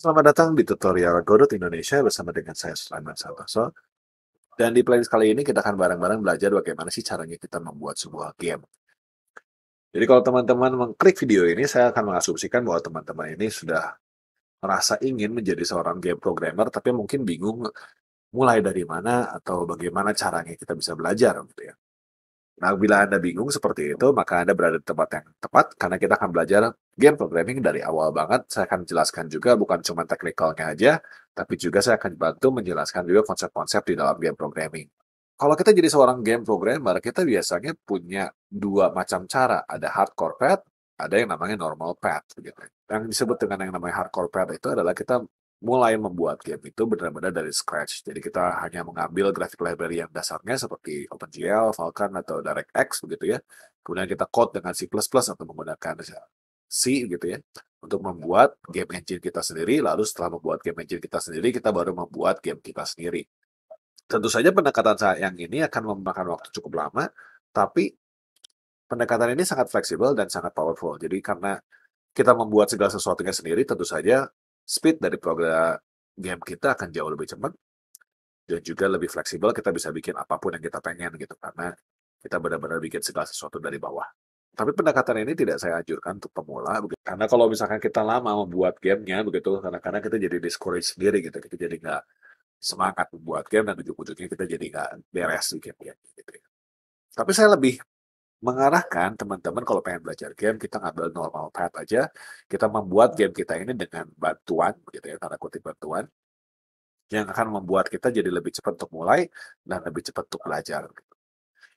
Selamat datang di tutorial Godot Indonesia bersama dengan saya Sulaiman Santoso. Dan di playlist kali ini kita akan bareng-bareng belajar bagaimana sih caranya kita membuat sebuah game. Jadi kalau teman-teman mengklik video ini, saya akan mengasumsikan bahwa teman-teman ini sudah merasa ingin menjadi seorang game programmer, tapi mungkin bingung mulai dari mana atau bagaimana caranya kita bisa belajar gitu ya. Nah, bila Anda bingung seperti itu, maka Anda berada di tempat yang tepat, karena kita akan belajar game programming dari awal banget. Saya akan jelaskan juga bukan cuma teknikalnya aja, tapi juga saya akan bantu menjelaskan juga konsep-konsep di dalam game programming. Kalau kita jadi seorang game programmer, kita biasanya punya dua macam cara. Ada hardcore path, ada yang namanya normal path. Gitu. Yang disebut dengan yang namanya hardcore path itu adalah kita mulai membuat game itu benar-benar dari scratch. Jadi kita hanya mengambil graphic library yang dasarnya seperti OpenGL, Falcon, atau DirectX begitu ya. Kemudian kita code dengan C++ atau menggunakan C gitu ya untuk membuat game engine kita sendiri. Lalu setelah membuat game engine kita sendiri, kita baru membuat game kita sendiri. Tentu saja pendekatan saya yang ini akan memakan waktu cukup lama, tapi pendekatan ini sangat fleksibel dan sangat powerful. Jadi karena kita membuat segala sesuatunya sendiri, tentu saja speed dari program game kita akan jauh lebih cepat dan juga lebih fleksibel. Kita bisa bikin apapun yang kita pengen gitu karena kita benar-benar bikin segala sesuatu dari bawah. Tapi pendekatan ini tidak saya anjurkan untuk pemula, karena kalau misalkan kita lama membuat gamenya begitu, kadang-kadang kita jadi discourage sendiri gitu, kita jadi nggak semangat membuat game dan ujung-ujungnya kita jadi nggak beres bikin game gitu ya. Tapi saya lebih mengarahkan teman-teman kalau pengen belajar game, kita ngambil normal path aja, kita membuat game kita ini dengan bantuan, gitu ya, tanda kutip bantuan, yang akan membuat kita jadi lebih cepat untuk mulai dan lebih cepat untuk belajar.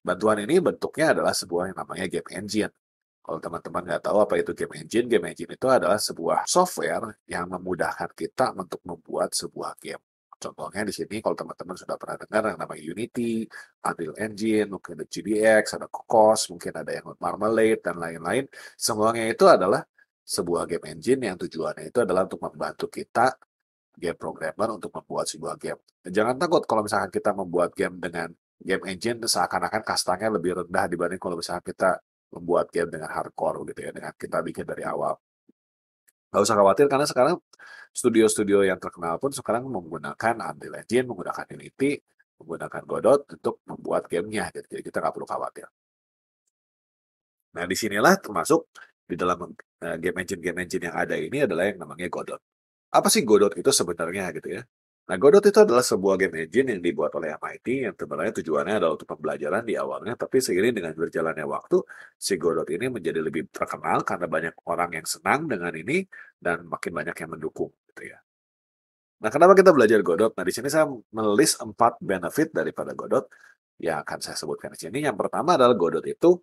Bantuan ini bentuknya adalah sebuah yang namanya game engine. Kalau teman-teman nggak tahu apa itu game engine itu adalah sebuah software yang memudahkan kita untuk membuat sebuah game. Contohnya di sini kalau teman-teman sudah pernah dengar yang namanya Unity, Unreal Engine, mungkin ada GDX, ada Cocos, mungkin ada yang Marmalade, dan lain-lain. Semuanya itu adalah sebuah game engine yang tujuannya itu adalah untuk membantu kita, game programmer, untuk membuat sebuah game. Jangan takut kalau misalkan kita membuat game dengan game engine, seakan-akan kastanya lebih rendah dibanding kalau misalkan kita membuat game dengan hardcore gitu ya, dengan kita bikin dari awal. Nggak usah khawatir karena sekarang studio-studio yang terkenal pun sekarang menggunakan Unreal Engine, menggunakan Unity, menggunakan Godot untuk membuat gamenya. Jadi kita nggak perlu khawatir. Nah, disinilah termasuk di dalam game engine yang ada ini adalah yang namanya Godot. Apa sih Godot itu sebenarnya gitu ya? Nah, Godot itu adalah sebuah game engine yang dibuat oleh MIT yang sebenarnya tujuannya adalah untuk pembelajaran di awalnya, tapi seiring dengan berjalannya waktu, si Godot ini menjadi lebih terkenal karena banyak orang yang senang dengan ini dan makin banyak yang mendukung gitu ya. Nah, kenapa kita belajar Godot? Nah, di sini saya menulis 4 benefit daripada Godot yang akan saya sebutkan di sini. Yang pertama adalah Godot itu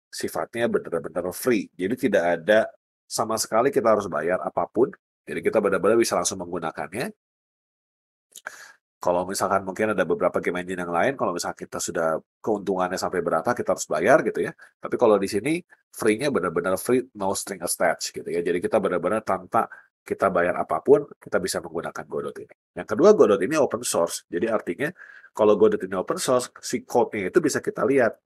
sifatnya benar-benar free. Jadi tidak ada sama sekali kita harus bayar apapun. Jadi kita benar-benar bisa langsung menggunakannya. Kalau misalkan mungkin ada beberapa game engine yang lain, kalau misalkan kita sudah keuntungannya sampai berapa, kita harus bayar gitu ya. Tapi kalau di sini free-nya benar-benar free, no string attached gitu ya. Jadi kita benar-benar tanpa kita bayar apapun, kita bisa menggunakan Godot ini. Yang kedua, Godot ini open source. Jadi artinya kalau Godot ini open source, si code-nya itu bisa kita lihat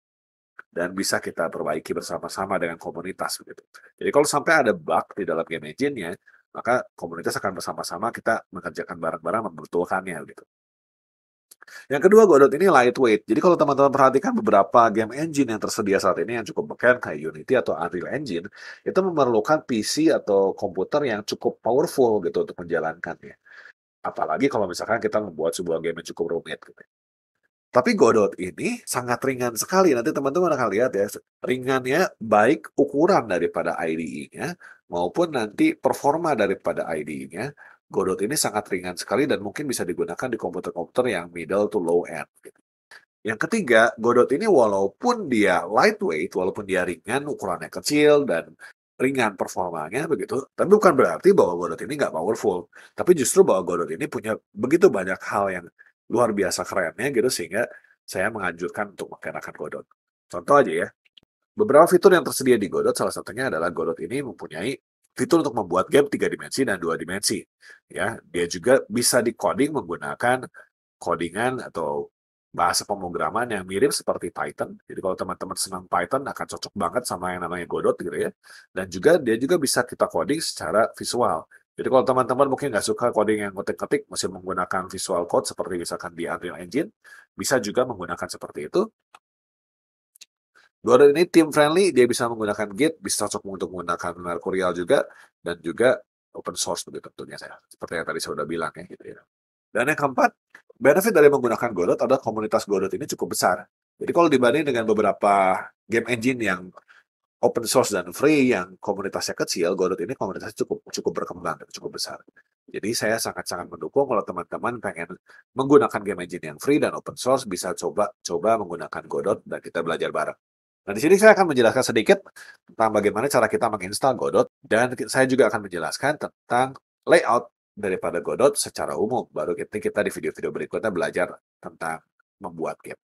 dan bisa kita perbaiki bersama-sama dengan komunitas begitu. Jadi kalau sampai ada bug di dalam game engine-nya, maka komunitas akan bersama-sama kita mengerjakan bareng-bareng membetulkannya gitu. Yang kedua, Godot ini lightweight. Jadi kalau teman-teman perhatikan beberapa game engine yang tersedia saat ini yang cukup beken kayak Unity atau Unreal Engine, itu memerlukan PC atau komputer yang cukup powerful gitu untuk menjalankannya. Apalagi kalau misalkan kita membuat sebuah game yang cukup rumit gitu. Tapi Godot ini sangat ringan sekali. Nanti teman-teman akan lihat ya, ringannya baik ukuran daripada IDE-nya maupun nanti performa daripada IDE-nya. Godot ini sangat ringan sekali dan mungkin bisa digunakan di komputer-komputer yang middle to low end. Gitu. Yang ketiga, Godot ini walaupun dia lightweight, walaupun dia ringan, ukurannya kecil dan ringan performanya begitu, tapi bukan berarti bahwa Godot ini nggak powerful. Tapi justru bahwa Godot ini punya begitu banyak hal yang luar biasa kerennya gitu sehingga saya menganjurkan untuk menggunakan Godot. Contoh aja ya, beberapa fitur yang tersedia di Godot salah satunya adalah Godot ini mempunyai fitur untuk membuat game 3 dimensi dan 2 dimensi. Ya, dia juga bisa di-coding menggunakan codingan atau bahasa pemrograman yang mirip seperti Python. Jadi kalau teman-teman senang Python akan cocok banget sama yang namanya Godot gitu ya. Dan juga dia juga bisa kita coding secara visual. Jadi kalau teman-teman mungkin nggak suka coding yang ketik-ketik, masih menggunakan Visual Code seperti misalkan di Unreal Engine, bisa juga menggunakan seperti itu. Godot ini team friendly, dia bisa menggunakan Git, bisa cocok untuk menggunakan Mercurial juga, dan juga open source begitu tentunya saya. Seperti yang tadi saya sudah bilang ya gitu ya. Dan yang keempat, benefit dari menggunakan Godot adalah komunitas Godot ini cukup besar. Jadi kalau dibanding dengan beberapa game engine yang open source dan free yang komunitasnya kecil, Godot ini komunitasnya cukup cukup berkembang, cukup besar. Jadi saya sangat-sangat mendukung kalau teman-teman pengen menggunakan game engine yang free dan open source, bisa coba menggunakan Godot dan kita belajar bareng. Nah, di sini saya akan menjelaskan sedikit tentang bagaimana cara kita menginstal Godot, dan saya juga akan menjelaskan tentang layout daripada Godot secara umum. Baru kita di video-video berikutnya belajar tentang membuat game.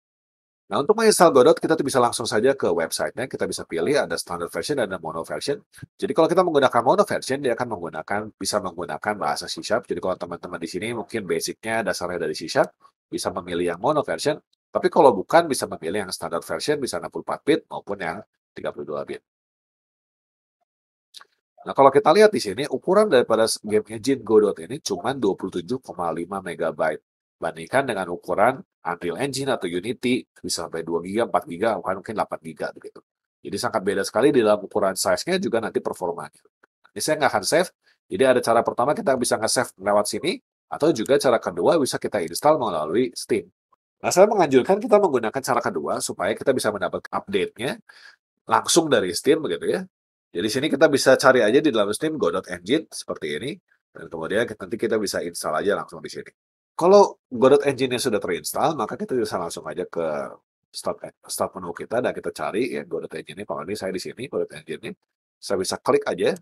Nah, untuk menginstal Godot, kita tuh bisa langsung saja ke website-nya. Kita bisa pilih ada standard version dan ada mono version. Jadi kalau kita menggunakan mono version, dia akan bisa menggunakan bahasa C#. Jadi kalau teman-teman di sini mungkin basic-nya dasarnya dari C#, bisa memilih yang mono version. Tapi kalau bukan, bisa memilih yang standard version, bisa 64 bit maupun yang 32 bit. Nah, kalau kita lihat di sini, ukuran daripada game engine Godot ini cuma 27,5 MB. Bandingkan dengan ukuran Unreal Engine atau Unity, bisa sampai 2 GB, 4 GB, mungkin 8 GB begitu. Jadi sangat beda sekali di dalam ukuran size-nya juga nanti performanya. Ini saya nggak akan save, jadi ada cara pertama kita bisa nge-save lewat sini, atau juga cara kedua bisa kita install melalui Steam. Nah, saya menganjurkan kita menggunakan cara kedua supaya kita bisa mendapat update-nya langsung dari Steam begitu ya. Jadi sini kita bisa cari aja di dalam Steam Godot Engine seperti ini, dan kemudian nanti kita bisa install aja langsung di sini. Kalau Godot Engine-nya sudah terinstall, maka kita bisa langsung aja ke start menu kita dan kita cari ya Godot Engine ini. Kalau ini saya di sini Godot Engine ini, saya bisa klik aja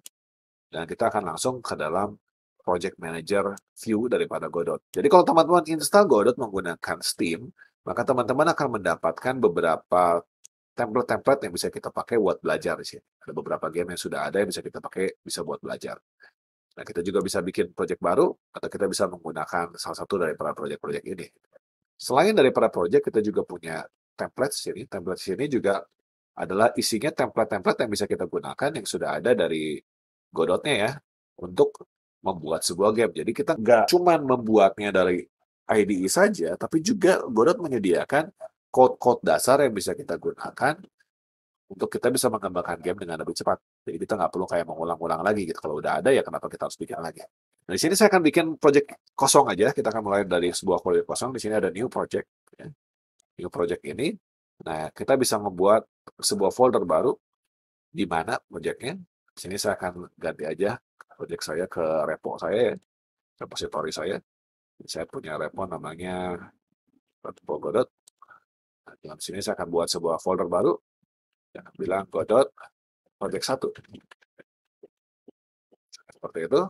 dan kita akan langsung ke dalam Project Manager view daripada Godot. Jadi kalau teman-teman install Godot menggunakan Steam, maka teman-teman akan mendapatkan beberapa template-template yang bisa kita pakai buat belajar di sini. Ada beberapa game yang sudah ada yang bisa kita pakai, bisa buat belajar. Nah, kita juga bisa bikin project baru, atau kita bisa menggunakan salah satu dari para project-project ini. Selain dari para project, kita juga punya template sini. Template sini juga adalah isinya template-template yang bisa kita gunakan yang sudah ada dari Godotnya ya, untuk membuat sebuah game. Jadi kita nggak cuma membuatnya dari IDE saja, tapi juga Godot menyediakan code-code dasar yang bisa kita gunakan untuk kita bisa mengembangkan game dengan lebih cepat. Jadi kita nggak perlu kayak mengulang-ulang lagi gitu. Kalau udah ada ya kenapa kita harus bikin lagi. Nah, di sini saya akan bikin project kosong aja. Kita akan mulai dari sebuah project kosong. Di sini ada new project. Ya. New project ini. Nah, kita bisa membuat sebuah folder baru di mana projectnya. Di sini saya akan ganti aja project saya ke repo saya ya. Repository saya. Saya punya repo namanya repo Godot. Nah, di sini saya akan buat sebuah folder baru. Jangan bilang Godot project 1. Seperti itu.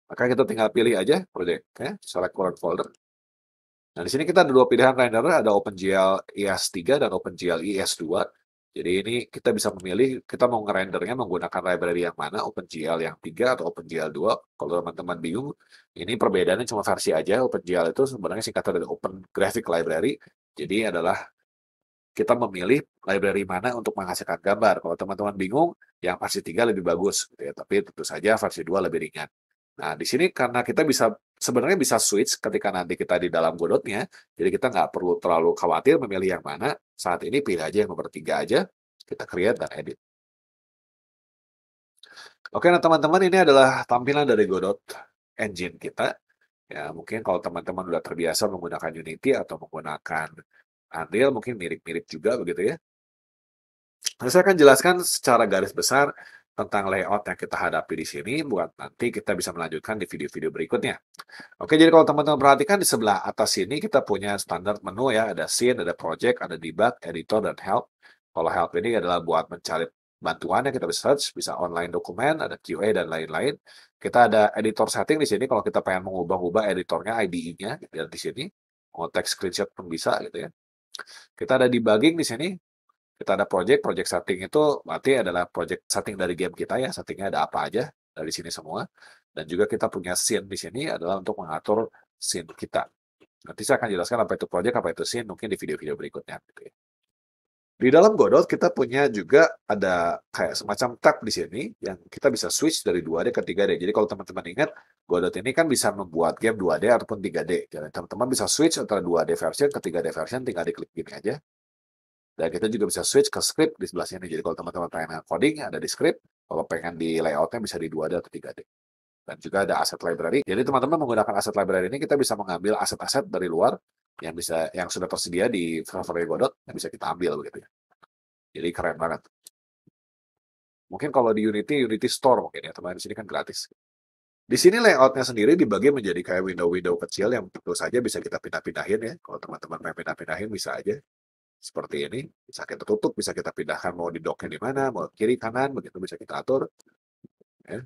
Maka kita tinggal pilih aja project, ya, select current folder. Nah, di sini kita ada dua pilihan renderer, ada OpenGL ES3 dan OpenGL ES2. Jadi ini kita bisa memilih, kita mau ngerendernya menggunakan library yang mana, OpenGL yang 3 atau OpenGL 2. Kalau teman-teman bingung, ini perbedaannya cuma versi aja. OpenGL itu sebenarnya singkatan dari Open Graphic Library. Jadi adalah kita memilih library mana untuk menghasilkan gambar. Kalau teman-teman bingung, yang versi 3 lebih bagus. Gitu ya. Tapi tentu saja versi 2 lebih ringan. Nah, di sini karena kita sebenarnya bisa switch ketika nanti kita di dalam Godotnya, jadi kita nggak perlu terlalu khawatir memilih yang mana. Saat ini pilih aja yang nomor 3 aja, kita create dan edit. Oke, nah teman-teman ini adalah tampilan dari Godot engine kita. Ya, mungkin kalau teman-teman udah terbiasa menggunakan Unity atau menggunakan Unreal, mungkin mirip-mirip juga begitu ya. Nah, saya akan jelaskan secara garis besar tentang layout yang kita hadapi di sini, buat nanti kita bisa melanjutkan di video-video berikutnya. Oke, jadi kalau teman-teman perhatikan di sebelah atas sini kita punya standar menu ya, ada scene, ada project, ada debug, editor, dan help. Kalau help ini adalah buat mencari bantuan yang kita bisa search, bisa online dokumen, ada QA, dan lain-lain. Kita ada editor setting di sini, kalau kita pengen mengubah-ubah editornya, IDE-nya, di sini. Mau text screenshot pun bisa gitu ya. Kita ada debugging di sini, kita ada project setting itu berarti adalah project setting dari game kita ya, settingnya ada apa aja dari sini semua. Dan juga kita punya scene di sini adalah untuk mengatur scene kita. Nanti saya akan jelaskan apa itu project, apa itu scene mungkin di video-video berikutnya. Gitu ya. Di dalam Godot kita punya juga ada kayak semacam tab di sini yang kita bisa switch dari 2D ke 3D. Jadi kalau teman-teman ingat, Godot ini kan bisa membuat game 2D ataupun 3D. Jadi teman-teman bisa switch antara 2D version ke 3D version, tinggal diklik gini aja. Dan kita juga bisa switch ke script di sebelah sini. Jadi kalau teman-teman pengen coding, ada di script. Kalau pengen di layoutnya bisa di 2D atau 3D. Dan juga ada asset library. Jadi teman-teman menggunakan asset library ini, kita bisa mengambil aset-aset dari luar yang sudah tersedia di server Godot yang bisa kita ambil begitu ya. Jadi keren banget. Mungkin kalau di Unity Store mungkin ya, teman-teman di sini kan gratis. Di sini layoutnya sendiri dibagi menjadi kayak window-window kecil yang tentu saja bisa kita pindah-pindahin ya. Kalau teman-teman mau pindah-pindahin bisa aja. Seperti ini, bisa kita tutup, bisa kita pindahkan mau di docknya di mana, mau kiri kanan, begitu bisa kita atur. Ya.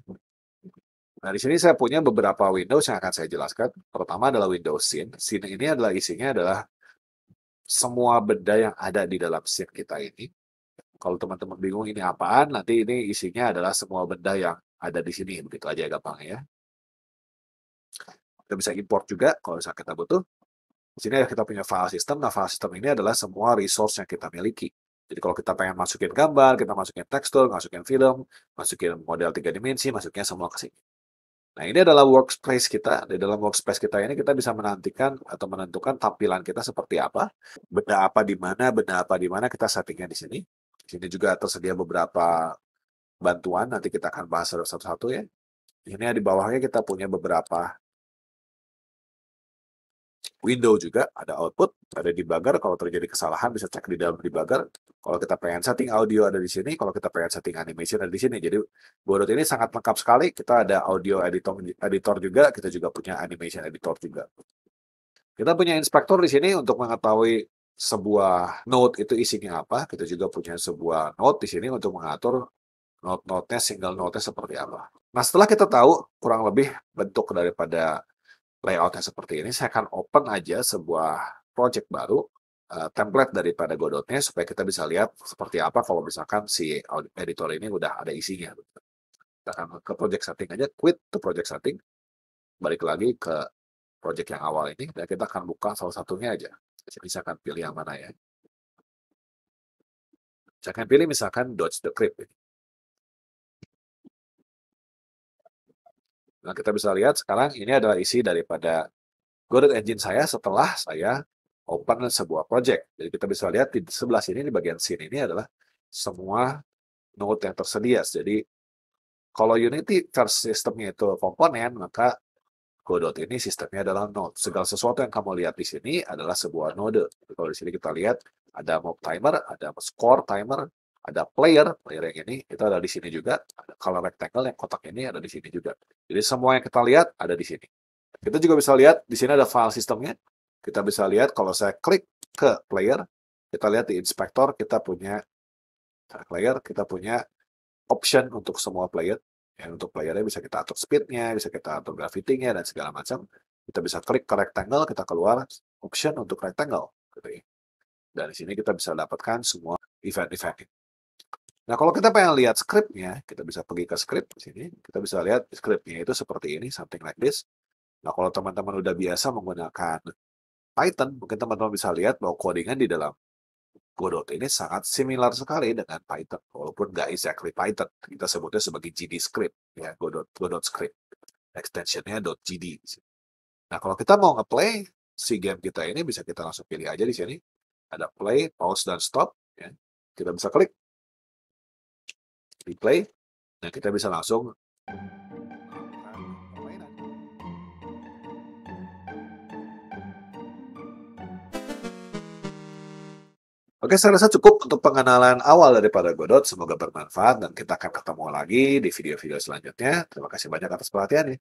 Nah, di sini saya punya beberapa Windows yang akan saya jelaskan. Pertama adalah Windows Scene. Scene ini adalah isinya adalah semua benda yang ada di dalam scene kita ini. Kalau teman-teman bingung ini apaan, nanti ini isinya adalah semua benda yang ada di sini. Begitu aja gampang ya. Kita bisa import juga kalau misalnya kita butuh. Di sini kita punya file system. Nah, file system ini adalah semua resource yang kita miliki. Jadi kalau kita pengen masukin gambar, kita masukin tekstur, masukin film, masukin model 3 dimensi, masuknya semua ke sini. Nah, ini adalah workspace kita. Di dalam workspace kita ini kita bisa menantikan atau menentukan tampilan kita seperti apa, benda apa di mana kita settingnya di sini. Di sini juga tersedia beberapa bantuan, nanti kita akan bahas satu-satu ya. Ini di bawahnya kita punya beberapa window juga, ada output, ada debugger. Kalau terjadi kesalahan bisa cek di dalam debugger. Kalau kita pengen setting audio ada di sini, kalau kita pengen setting animation ada di sini. Jadi Godot ini sangat lengkap sekali. Kita ada audio editor juga, kita juga punya animation editor juga. Kita punya inspektor di sini untuk mengetahui sebuah node itu isinya apa. Kita juga punya sebuah node di sini untuk mengatur node-node-nya, single node-nya seperti apa. Nah, setelah kita tahu kurang lebih bentuk daripada layoutnya seperti ini, saya akan open aja sebuah project baru, template daripada Godot-nya, supaya kita bisa lihat seperti apa kalau misalkan si editor ini udah ada isinya. Kita akan ke project setting aja, quit to project setting, balik lagi ke project yang awal ini, dan kita akan buka salah satunya aja. Jadi saya akan pilih yang mana ya. Saya akan pilih misalkan Dodge the Crypt. Nah, kita bisa lihat sekarang ini adalah isi daripada Godot Engine saya setelah saya open sebuah project. Jadi kita bisa lihat di sebelah sini, di bagian scene ini adalah semua node yang tersedia. Jadi kalau Unity versi sistemnya itu komponen, maka Godot ini sistemnya adalah node. Segala sesuatu yang kamu lihat di sini adalah sebuah node. Jadi kalau di sini kita lihat ada mob timer, ada score timer, ada player yang ini, itu ada di sini juga. Ada color rectangle yang kotak ini ada di sini juga. Jadi semua yang kita lihat ada di sini. Kita juga bisa lihat di sini ada file sistemnya. Kita bisa lihat kalau saya klik ke player, kita lihat di inspektor kita punya player, kita punya option untuk semua player. Ya, untuk playernya bisa kita atur speednya, bisa kita atur gravity-nya dan segala macam. Kita bisa klik ke rectangle, kita keluar option untuk rectangle. Gitu ya. Dan di sini kita bisa dapatkan semua event-event. Nah, kalau kita pengen lihat script-nya, kita bisa pergi ke script di sini. Kita bisa lihat script-nya itu seperti ini, something like this. Nah, kalau teman-teman udah biasa menggunakan Python, mungkin teman-teman bisa lihat bahwa codingan di dalam Godot ini sangat similar sekali dengan Python, walaupun nggak exactly Python. Kita sebutnya sebagai GD script, ya, Godot script. Extension-nya .gd. Nah, kalau kita mau nge-play si game kita ini, bisa kita langsung pilih aja di sini. Ada play, pause, dan stop. Ya. Kita bisa klik replay, dan kita bisa langsung Oke, saya rasa cukup untuk pengenalan awal daripada Godot. Semoga bermanfaat dan kita akan ketemu lagi di video-video selanjutnya. Terima kasih banyak atas perhatiannya.